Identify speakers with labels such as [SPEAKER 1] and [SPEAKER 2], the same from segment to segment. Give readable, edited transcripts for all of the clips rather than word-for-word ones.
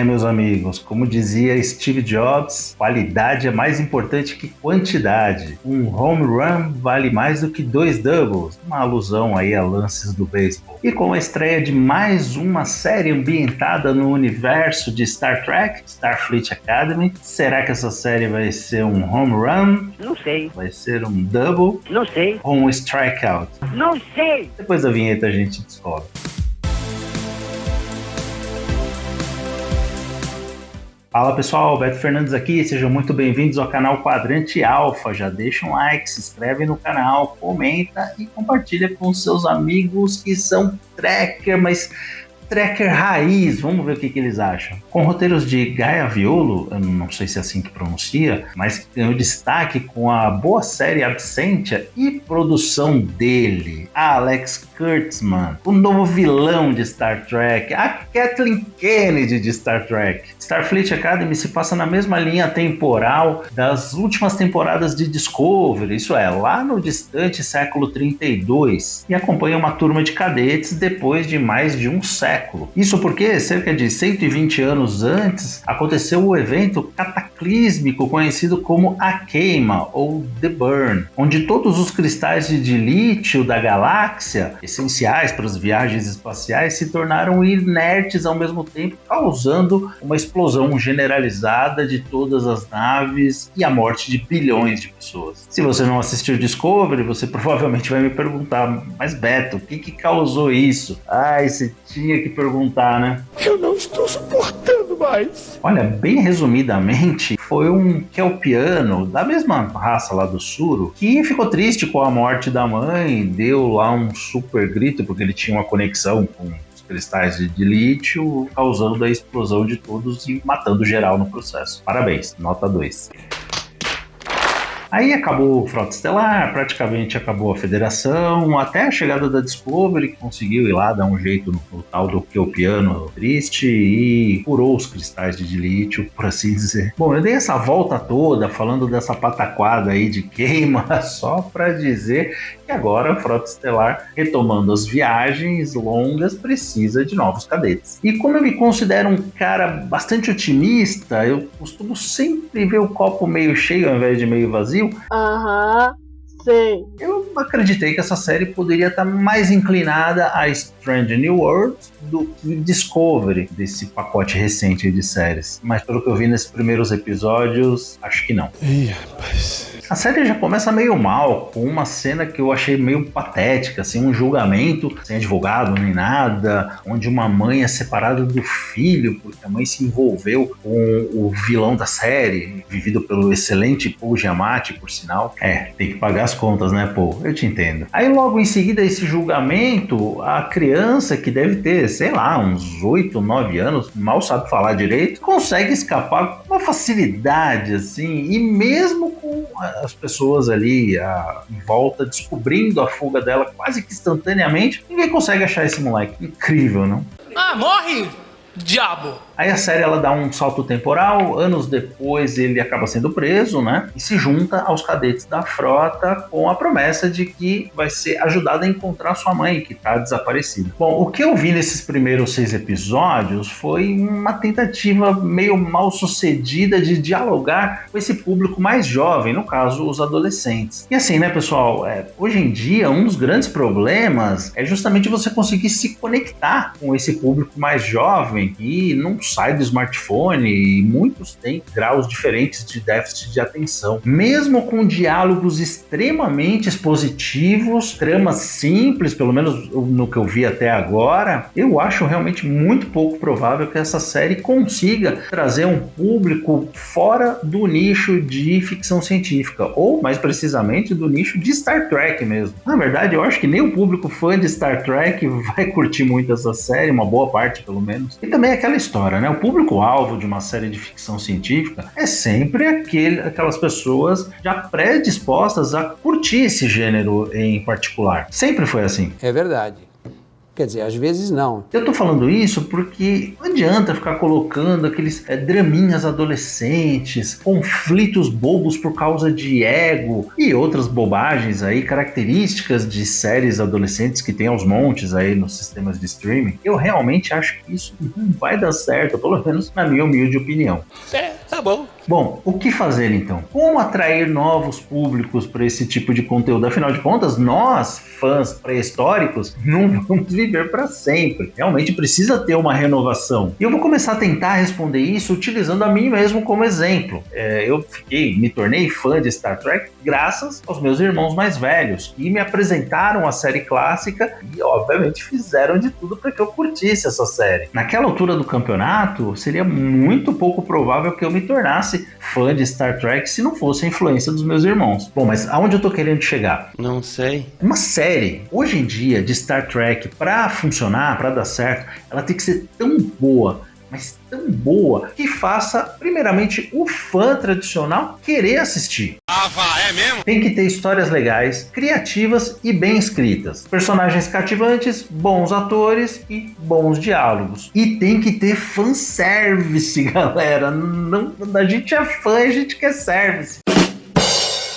[SPEAKER 1] Meus amigos, como dizia Steve Jobs, qualidade é mais importante que quantidade. Um home run vale mais do que dois doubles, uma alusão aí a lances do beisebol. E com a estreia de mais uma série ambientada no universo de Star Trek, Starfleet Academy, será que essa série vai ser um home run?
[SPEAKER 2] Não sei.
[SPEAKER 1] Vai ser um double?
[SPEAKER 2] Não sei.
[SPEAKER 1] Ou um strikeout?
[SPEAKER 2] Não sei.
[SPEAKER 1] Depois da vinheta a gente descobre. Fala pessoal, Beto Fernandes aqui, sejam muito bem-vindos ao canal Quadrante Alfa. Já deixa um like, se inscreve no canal, comenta e compartilha com seus amigos que são trekker, mas trekker raiz. Vamos ver o que eles acham. Com roteiros de Gaia Violo, eu não sei se é assim que pronuncia, mas ganhou destaque com a boa série Absentia e produção dele, Alex Kurtzman, o novo vilão de Star Trek, a Kathleen Kennedy de Star Trek. Starfleet Academy se passa na mesma linha temporal das últimas temporadas de Discovery, isso é, lá no distante século 32, e acompanha uma turma de cadetes depois de mais de um século. Isso porque, cerca de 120 anos antes, aconteceu o evento cataclísmico conhecido como a Queima, ou The Burn, onde todos os cristais de lítio da galáxia, essenciais para as viagens espaciais, se tornaram inertes ao mesmo tempo, causando uma explosão generalizada de todas as naves e a morte de bilhões de pessoas. Se você não assistiu Discovery, você provavelmente vai me perguntar, mas Beto, o que causou isso? Você tinha que perguntar, né?
[SPEAKER 3] Eu não estou suportando mais.
[SPEAKER 1] Olha, bem resumidamente, foi um kelpiano da mesma raça lá do Suro que ficou triste com a morte da mãe, deu lá um super grito porque ele tinha uma conexão com os cristais de lítio, causando a explosão de todos e matando geral no processo. Parabéns, nota 2. Aí acabou o Frota Estelar, praticamente acabou a Federação, até a chegada da Discovery, que conseguiu ir lá dar um jeito no tal do kelpiano triste e curou os cristais de lítio, por assim dizer. Bom, eu dei essa volta toda falando dessa pataquada aí de queima, só para dizer que agora a Frota Estelar, retomando as viagens longas, precisa de novos cadetes. E como eu me considero um cara bastante otimista, eu costumo sempre ver o copo meio cheio ao invés de meio vazio.
[SPEAKER 4] Sei.
[SPEAKER 1] Eu acreditei que essa série poderia estar mais inclinada a Strange New Worlds do que Discovery, desse pacote recente de séries. Mas pelo que eu vi nesses primeiros episódios, acho que não.
[SPEAKER 3] Ih, rapaz.
[SPEAKER 1] A série já começa meio mal, com uma cena que eu achei meio patética, assim, um julgamento sem advogado nem nada, onde uma mãe é separada do filho, porque a mãe se envolveu com o vilão da série, vivido pelo excelente Paul Giamatti, por sinal. Tem que pagar as contas, né, Paul? Eu te entendo. Aí logo em seguida esse julgamento, a criança que deve ter, sei lá, uns 8, 9 anos, mal sabe falar direito, consegue escapar com uma facilidade, assim, e mesmo com as pessoas ali em volta descobrindo a fuga dela quase que instantaneamente, ninguém consegue achar esse moleque. Incrível, não?
[SPEAKER 5] Morre, diabo!
[SPEAKER 1] Aí a série ela dá um salto temporal, anos depois ele acaba sendo preso, né? E se junta aos cadetes da frota com a promessa de que vai ser ajudado a encontrar sua mãe, que está desaparecida. Bom, o que eu vi nesses primeiros 6 episódios foi uma tentativa meio mal sucedida de dialogar com esse público mais jovem, no caso, os adolescentes. E assim, né, pessoal, hoje em dia um dos grandes problemas é justamente você conseguir se conectar com esse público mais jovem que não sai do smartphone e muitos têm graus diferentes de déficit de atenção. Mesmo com diálogos extremamente expositivos, tramas simples, pelo menos no que eu vi até agora, eu acho realmente muito pouco provável que essa série consiga trazer um público fora do nicho de ficção científica, ou mais precisamente do nicho de Star Trek mesmo. Na verdade, eu acho que nem o público fã de Star Trek vai curtir muito essa série, uma boa parte pelo menos. E também aquela história, né? O público-alvo de uma série de ficção científica é sempre aquelas pessoas já predispostas a curtir esse gênero em particular. Sempre foi assim.
[SPEAKER 6] É verdade.
[SPEAKER 2] Quer dizer, às vezes não.
[SPEAKER 1] Eu tô falando isso porque não adianta ficar colocando aqueles draminhas adolescentes, conflitos bobos por causa de ego e outras bobagens aí, características de séries adolescentes que tem aos montes aí nos sistemas de streaming. Eu realmente acho que isso não vai dar certo, pelo menos na minha humilde opinião.
[SPEAKER 3] Tá bom.
[SPEAKER 1] Bom, o que fazer então? Como atrair novos públicos para esse tipo de conteúdo? Afinal de contas, nós, fãs pré-históricos, não vamos viver para sempre. Realmente precisa ter uma renovação. E eu vou começar a tentar responder isso utilizando a mim mesmo como exemplo. Eu me tornei fã de Star Trek graças aos meus irmãos mais velhos, que me apresentaram a série clássica e, obviamente, fizeram de tudo para que eu curtisse essa série. Naquela altura do campeonato, seria muito pouco provável que eu me tornasse fã de Star Trek se não fosse a influência dos meus irmãos. Bom, mas aonde eu tô querendo chegar?
[SPEAKER 3] Não sei.
[SPEAKER 1] Uma série, hoje em dia, de Star Trek, pra funcionar, pra dar certo, ela tem que ser tão boa, mas tão boa, que faça, primeiramente, o fã tradicional querer assistir.
[SPEAKER 3] É mesmo?
[SPEAKER 1] Tem que ter histórias legais, criativas e bem escritas. Personagens cativantes, bons atores e bons diálogos. E tem que ter fanservice, galera. Não, a gente é fã e a gente quer service.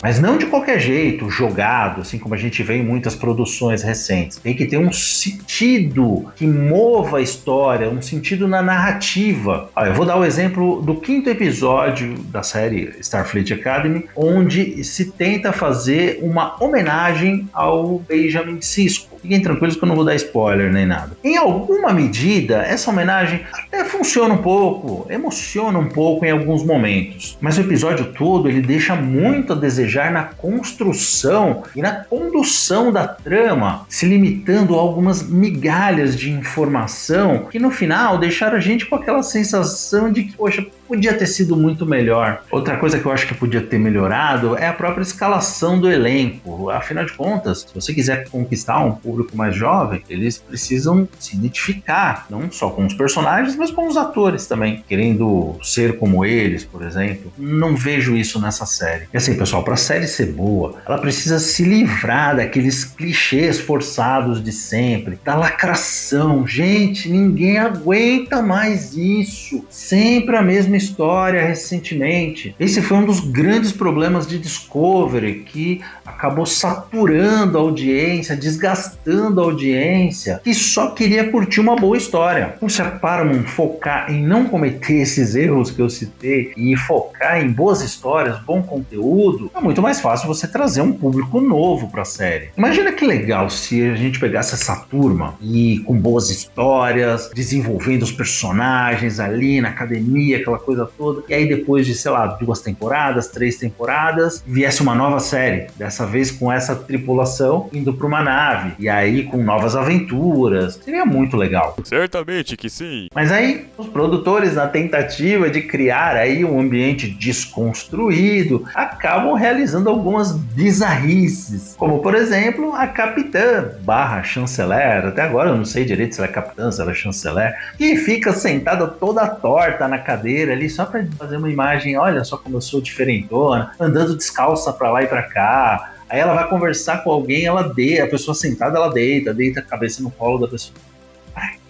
[SPEAKER 1] Mas não de qualquer jeito, jogado, assim como a gente vê em muitas produções recentes. Tem que ter um sentido que mova a história, um sentido na narrativa. Eu vou dar o exemplo do 5º episódio da série Starfleet Academy, onde se tenta fazer uma homenagem ao Benjamin Sisko. Fiquem tranquilos que eu não vou dar spoiler nem nada. Em alguma medida, essa homenagem até funciona um pouco, emociona um pouco em alguns momentos. Mas o episódio todo, ele deixa muito a desejar na construção e na condução da trama, se limitando a algumas migalhas de informação que no final deixaram a gente com aquela sensação de que, poxa, podia ter sido muito melhor. Outra coisa que eu acho que podia ter melhorado é a própria escalação do elenco. Afinal de contas, se você quiser conquistar um público mais jovem, eles precisam se identificar, não só com os personagens, mas com os atores também, querendo ser como eles, por exemplo. Não vejo isso nessa série. E assim, pessoal, para a série ser boa, ela precisa se livrar daqueles clichês forçados de sempre, da lacração. Gente, ninguém aguenta mais isso. Sempre a mesma história recentemente. Esse foi um dos grandes problemas de Discovery, que acabou saturando a audiência, desgastando a audiência, que só queria curtir uma boa história. Então, se a Paramount focar em não cometer esses erros que eu citei e focar em boas histórias, bom conteúdo, é muito mais fácil você trazer um público novo para a série. Imagina que legal se a gente pegasse essa turma e com boas histórias, desenvolvendo os personagens ali na academia, aquela coisa toda, e aí depois de, 2 temporadas, 3 temporadas, viesse uma nova série, dessa vez com essa tripulação indo para uma nave, e aí com novas aventuras. Seria muito legal.
[SPEAKER 3] Certamente que sim.
[SPEAKER 1] Mas aí, os produtores, na tentativa de criar aí um ambiente desconstruído, acabam realizando algumas bizarrices, como por exemplo, a capitã / chanceler, até agora eu não sei direito se ela é capitã, se ela é chanceler, que fica sentada toda torta na cadeira ali, só pra fazer uma imagem, olha só como eu sou diferentona, andando descalça pra lá e pra cá. Aí ela vai conversar com alguém, a pessoa sentada, ela deita a cabeça no colo da pessoa.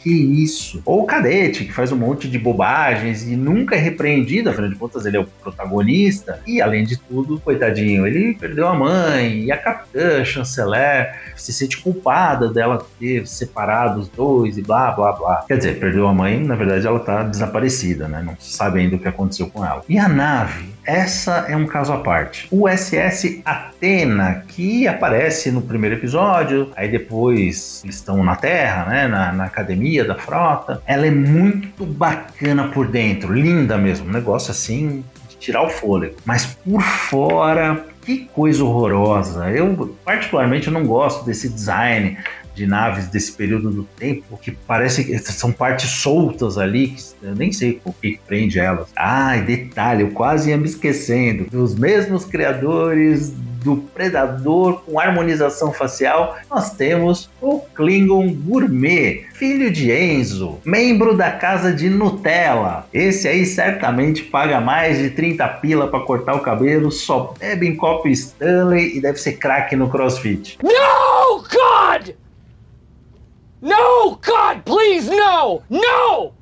[SPEAKER 1] Que isso? Ou o Cadete, que faz um monte de bobagens e nunca é repreendido, afinal de contas ele é o protagonista, e além de tudo, coitadinho, ele perdeu a mãe, e a capitã, chanceler, se sente culpada dela ter separado os dois e blá, blá, blá. Quer dizer, perdeu a mãe, na verdade ela tá desaparecida, né? Não se sabe ainda o que aconteceu com ela. E a nave? Essa é um caso à parte. O SS Athena, que aparece no primeiro episódio, aí depois eles estão na Terra, né, na academia da frota. Ela é muito bacana por dentro, linda mesmo, um negócio assim de tirar o fôlego. Mas por fora, que coisa horrorosa. Eu particularmente não gosto desse design de naves desse período do tempo, que parece que são partes soltas ali, que eu nem sei o que prende elas. E detalhe, eu quase ia me esquecendo, dos mesmos criadores do Predador com harmonização facial, nós temos o Klingon Gourmet, filho de Enzo, membro da casa de Nutella. Esse aí certamente paga mais de 30 pila para cortar o cabelo, só bebe em copo Stanley e deve ser craque no CrossFit.
[SPEAKER 5] No, God! No! God, please, no! No!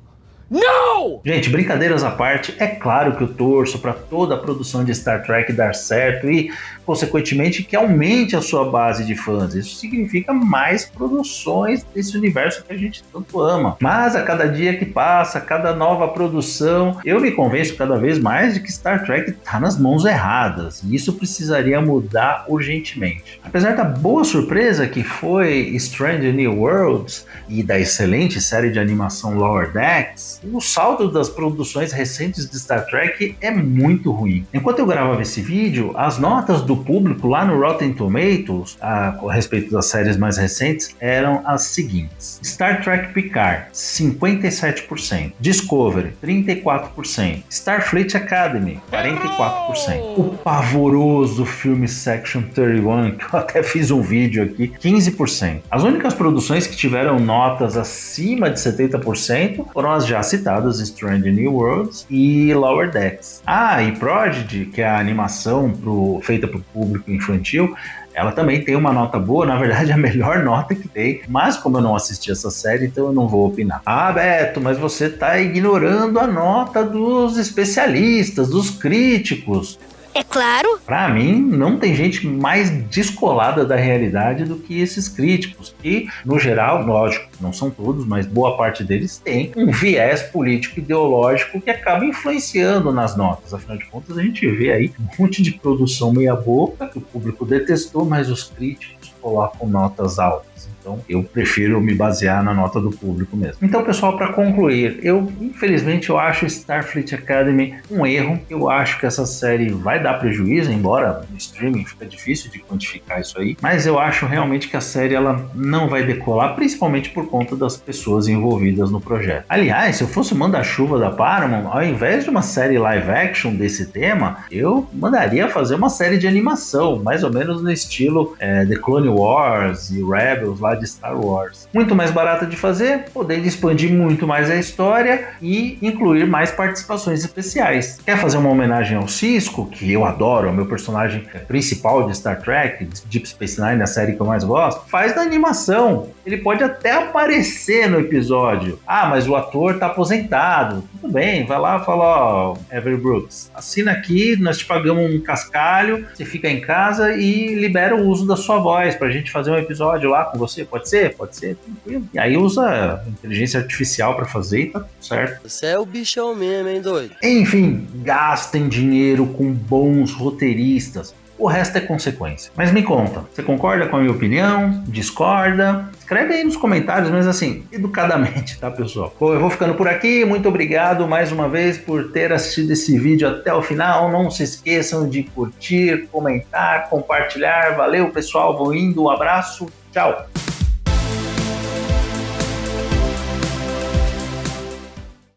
[SPEAKER 5] No!
[SPEAKER 1] Gente, brincadeiras à parte, é claro que eu torço para toda a produção de Star Trek dar certo e, consequentemente, que aumente a sua base de fãs. Isso significa mais produções desse universo que a gente tanto ama. Mas a cada dia que passa, a cada nova produção, eu me convenço cada vez mais de que Star Trek está nas mãos erradas. E isso precisaria mudar urgentemente. Apesar da boa surpresa que foi Strange New Worlds e da excelente série de animação Lower Decks, o saldo das produções recentes de Star Trek é muito ruim. Enquanto eu gravava esse vídeo, as notas do público lá no Rotten Tomatoes a respeito das séries mais recentes eram as seguintes: Star Trek Picard 57%, Discovery 34%, Starfleet Academy 44%, o pavoroso filme Section 31, que eu até fiz um vídeo aqui, 15%. As únicas produções que tiveram notas acima de 70% foram as já citadas Strange New Worlds e Lower Decks. E Prodigy, que é a animação feita para o público infantil, ela também tem uma nota boa, na verdade a melhor nota que tem, mas como eu não assisti essa série, então eu não vou opinar. Beto, mas você está ignorando a nota dos especialistas, dos críticos.
[SPEAKER 2] É claro.
[SPEAKER 1] Pra mim, não tem gente mais descolada da realidade do que esses críticos, que, no geral, lógico, não são todos, mas boa parte deles tem um viés político-ideológico que acaba influenciando nas notas. Afinal de contas, a gente vê aí um monte de produção meia-boca que o público detestou, mas os críticos colocam notas altas. Então, eu prefiro me basear na nota do público mesmo. Então, pessoal, para concluir, infelizmente, eu acho Starfleet Academy um erro. Eu acho que essa série vai dar prejuízo, embora no streaming fica difícil de quantificar isso aí. Mas eu acho realmente que a série ela não vai decolar, principalmente por conta das pessoas envolvidas no projeto. Aliás, se eu fosse o manda-chuva da Paramount, ao invés de uma série live action desse tema, eu mandaria fazer uma série de animação, mais ou menos no estilo The Clone Wars e Rebels lá de Star Wars. Muito mais barata de fazer, podendo expandir muito mais a história e incluir mais participações especiais. Quer fazer uma homenagem ao Sisko, que eu adoro, é o meu personagem principal de Star Trek, Deep Space Nine, a série que eu mais gosto? Faz na animação. Ele pode até aparecer no episódio. Mas o ator tá aposentado. Tudo bem, vai lá e fala, Avery Brooks, assina aqui, nós te pagamos um cascalho, você fica em casa e libera o uso da sua voz pra gente fazer um episódio lá com você. Pode ser, tranquilo. E aí usa inteligência artificial pra fazer e tá tudo certo.
[SPEAKER 6] Você é o bichão mesmo, hein, doido?
[SPEAKER 1] Enfim, gastem dinheiro com bons roteiristas. O resto é consequência. Mas me conta, você concorda com a minha opinião? Discorda? Escreve aí nos comentários, mas assim, educadamente, tá, pessoal? Bom, eu vou ficando por aqui. Muito obrigado mais uma vez por ter assistido esse vídeo até o final. Não se esqueçam de curtir, comentar, compartilhar. Valeu, pessoal. Vou indo. Um abraço. Tchau.